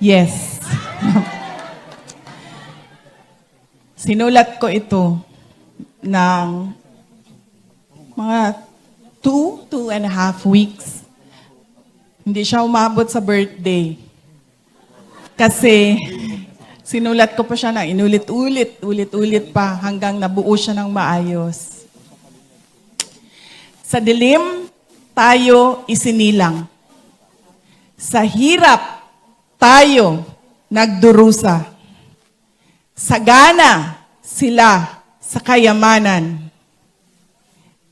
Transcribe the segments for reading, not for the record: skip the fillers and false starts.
Yes. Sinulat ko ito ng mga 2.5 weeks. Hindi siya umabot sa birthday. Kasi sinulat ko pa siya na ulit-ulit pa hanggang nabuo siya ng maayos. Sa dilim, tayo isinilang. Sa hirap, tayo nagdurusa. Sagana sila sa kayamanan.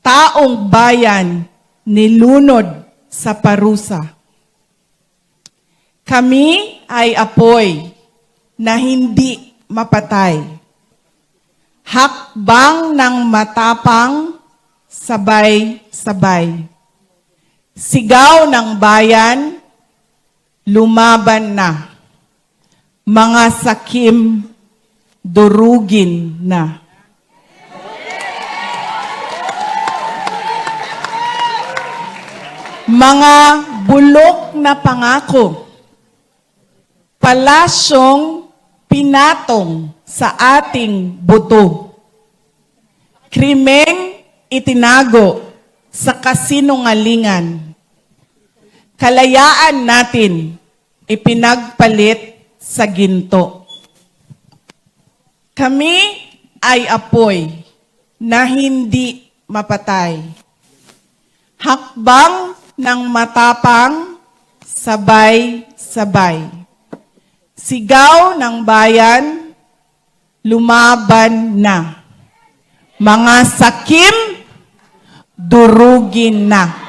Taong bayan nilunod sa parusa. Kami ay apoy na hindi mapatay. Hakbang ng matapang, sabay-sabay. Sigaw ng bayan, lumaban na. Mga sakim, durugin na. Mga bulok na pangako, palasyong pinatong sa ating buto. Krimeng itinago sa kasinungalingan. Kalayaan natin ipinagpalit sa ginto. Kami ay apoy na hindi mapatay. Hakbang ng matapang, sabay-sabay. Sigaw ng bayan, lumaban na. Mga sakim, durugin na.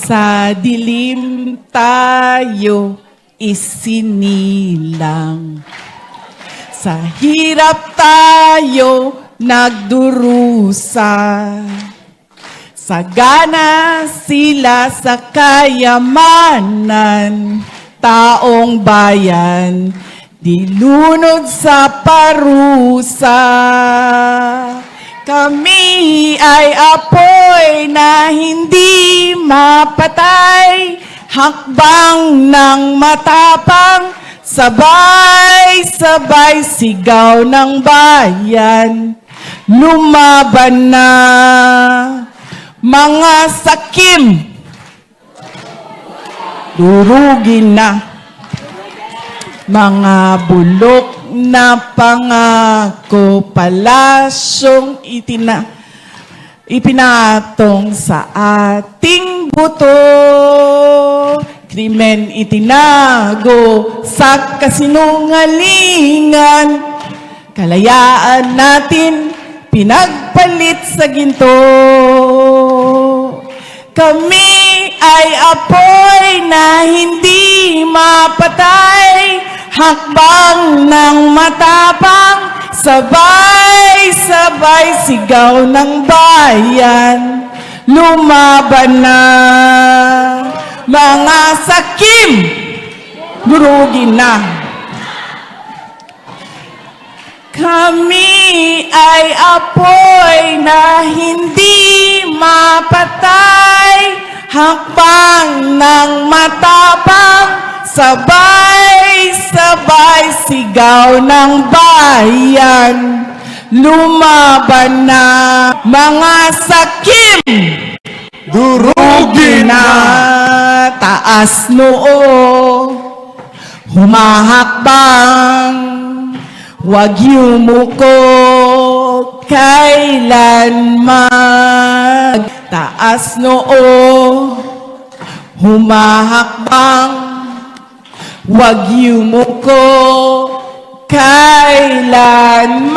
Sa dilim tayo isinilang. Sa hirap tayo nagdurusa. Sagana sila sa kayamanan. Taong bayan, dilunod sa parusa. Kami ay apoy na hindi mapatay, hakbang ng matapang, sabay-sabay sigaw ng bayan, lumaban na. Mga sakim, durugin na. Mga bulok na pangako, palasyong ipinatong sa ating buto. Krimen itinago sa kasinungalingan. Kalayaan natin pinagpalit sa ginto. Kami ay apoy na hindi mapatay, hakbang ng matapang, sabay-sabay sigaw ng bayan, lumaban na. Mga sakim, durugin na. Kami ay apoy na hindi mapatay, hakbang ng matapang, sabay-sabay sigaw ng bayan, lumaban na. Mga sakim, durugin na. Taas noo, humahakbang, huwag yumuko kailanman. Taas noo, humahakbang, huwag yumuko kailanman.